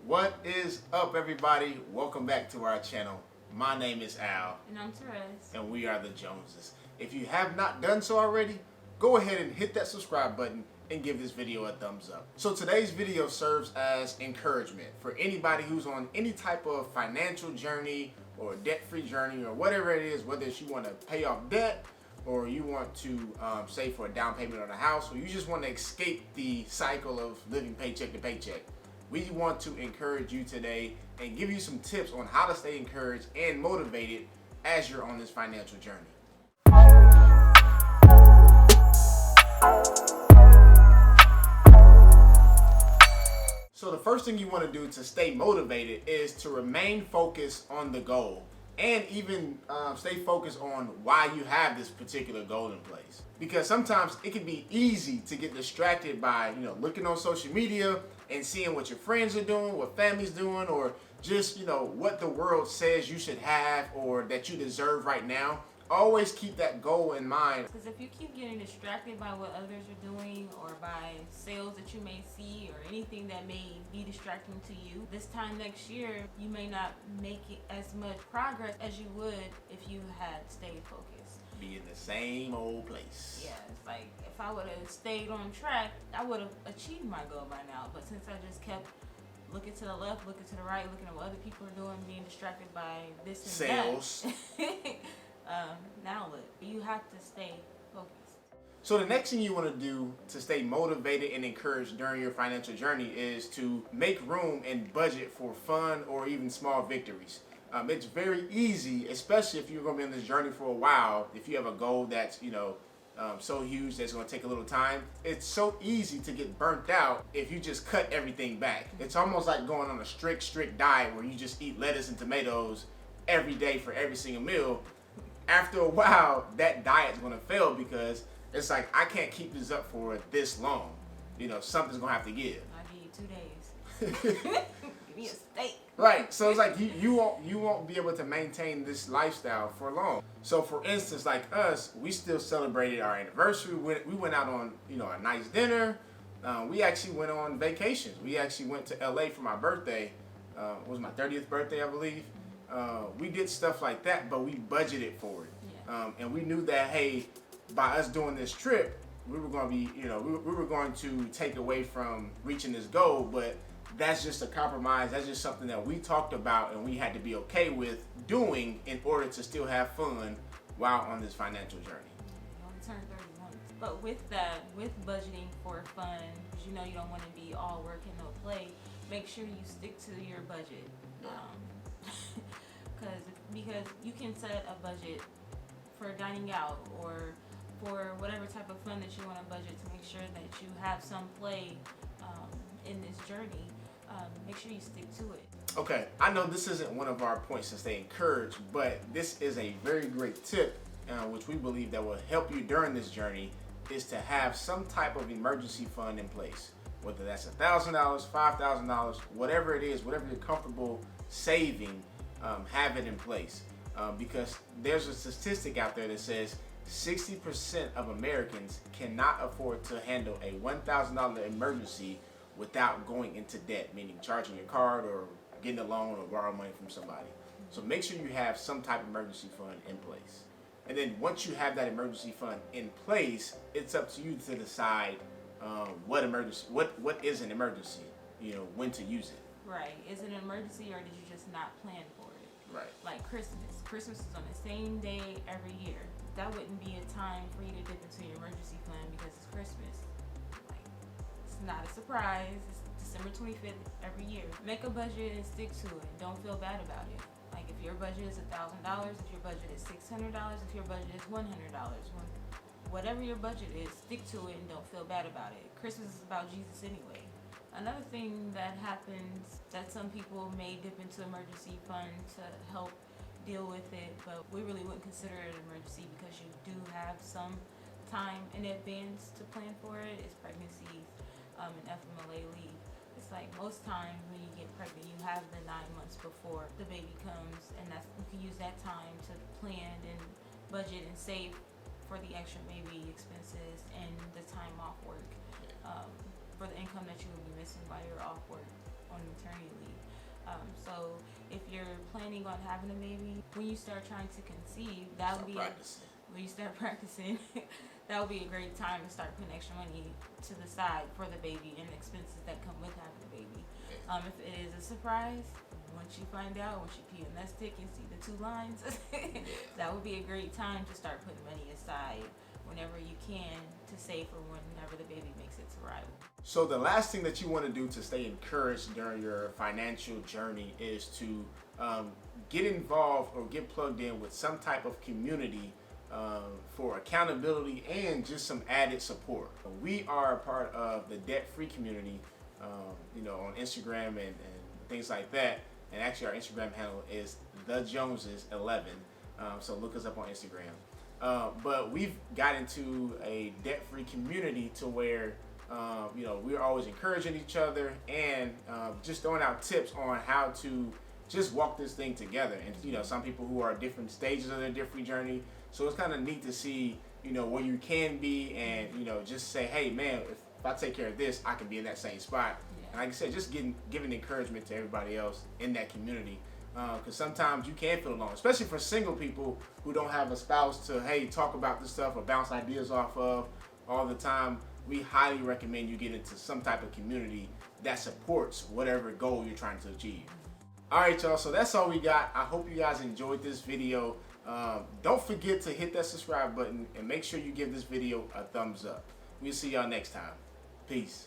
What is up, everybody? Welcome back to our channel. My name is Al. And I'm Terez. And we are the Joneses. If you have not done so already, go ahead and hit that subscribe button and give this video a thumbs up. So today's video serves as encouragement for anybody who's on any type of financial journey or debt-free journey or whatever it is, whether it's you want to pay off debt or you want to save for a down payment on a house, or you just want to escape the cycle of living paycheck to paycheck. We want to encourage you today and give you some tips on how to stay encouraged and motivated as you're on this financial journey. So the first thing you want to do to stay motivated is to remain focused on the goal, and even stay focused on why you have this particular goal in place. Because sometimes it can be easy to get distracted by looking on social media and seeing what your friends are doing, what family's doing, or just what the world says you should have or that you deserve right now. Always keep that goal in mind. Because if you keep getting distracted by what others are doing or by sales that you may see or anything that may be distracting to you, this time next year you may not make it as much progress as you would if you had stayed focused. Be in the same old place. Yeah, it's like if I would have stayed on track, I would have achieved my goal by now. But since I just kept looking to the left, looking to the right, looking at what other people are doing, being distracted by this and sales. Now look, you have to stay focused. So the next thing you want to do to stay motivated and encouraged during your financial journey is to make room and budget for fun or even small victories. It's very easy, especially if you're going to be on this journey for a while, if you have a goal that's, so huge that's going to take a little time. It's so easy to get burnt out if you just cut everything back. It's almost like going on a strict diet where you just eat lettuce and tomatoes every day for every single meal. After a while, that diet's going to fail because it's like, I can't keep this up for this long. Something's going to have to give. I need 2 days. Give me a steak. Right, so it's like you won't be able to maintain this lifestyle for long. So for instance, like us, we still celebrated our anniversary. We went out on a nice dinner. We actually went on vacations. We actually went to LA for my birthday. It was my 30th birthday, I believe. We did stuff like that, but we budgeted for it. Yeah. And we knew that, hey, by us doing this trip, we were going to be, we were going to take away from reaching this goal, but that's just a compromise. That's just something that we talked about and we had to be okay with doing in order to still have fun while on this financial journey. You only turn 31. But with that, with budgeting for fun, because you don't want to be all work and no play, make sure you stick to your budget. Because you can set a budget for dining out or for whatever type of fun that you want to budget to make sure that you have some play in this journey. Make sure you stick to it. Okay, I know this isn't one of our points to stay encouraged, but this is a very great tip, which we believe that will help you during this journey, is to have some type of emergency fund in place. Whether that's $1,000, $5,000, whatever it is, whatever you're comfortable saving, have it in place. Because there's a statistic out there that says 60% of Americans cannot afford to handle a $1,000 emergency without going into debt, meaning charging your card or getting a loan or borrow money from somebody. So make sure you have some type of emergency fund in place. And then once you have that emergency fund in place, it's up to you to decide what is an emergency, when to use it. Right. Is it an emergency or did you just not plan for it? Right. Like Christmas. Christmas is on the same day every year. That wouldn't be a time for you to dip into your emergency fund because it's Christmas. Like, it's not a surprise. It's December 25th every year. Make a budget and stick to it. Don't feel bad about it. Like if your budget is $1,000, if your budget is $600, if your budget is $100, whatever your budget is, stick to it and don't feel bad about it. Christmas is about Jesus anyway. Another thing that happens that some people may dip into emergency fund to help deal with it, but we really wouldn't consider it an emergency because you do have some time in advance to plan for it, is pregnancy and FMLA leave. It's like most times when you get pregnant, you have the 9 months before the baby comes, and you can use that time to plan and budget and save for the extra baby expenses and the time off work. For the income that you will be missing while you're off work on maternity leave. So if you're planning on having a baby, when you start trying to conceive, that would be when you start practicing, that would be a great time to start putting extra money to the side for the baby and the expenses that come with having a baby. If it is a surprise, once you find out, once you pee a nest stick and see the 2 lines, that would be a great time to start putting money aside whenever you can to save for whenever the baby makes its arrival. So the last thing that you want to do to stay encouraged during your financial journey is to get involved or get plugged in with some type of community for accountability and just some added support. We are a part of the debt-free community, on Instagram and things like that. And actually, our Instagram handle is the Joneses 11. So look us up on Instagram. But we've got into a debt-free community to where we're always encouraging each other and just throwing out tips on how to just walk this thing together. And some people who are at different stages of their debt-free journey. So it's kind of neat to see where you can be and just say, hey man, if I take care of this, I can be in that same spot. Yeah. And like I said, just giving encouragement to everybody else in that community. Because sometimes you can feel alone, especially for single people who don't have a spouse to, hey, talk about this stuff or bounce ideas off of all the time. We highly recommend you get into some type of community that supports whatever goal you're trying to achieve. All right, y'all, so that's all we got. I hope you guys enjoyed this video. Don't forget to hit that subscribe button and make sure you give this video a thumbs up. We'll see y'all next time. Peace.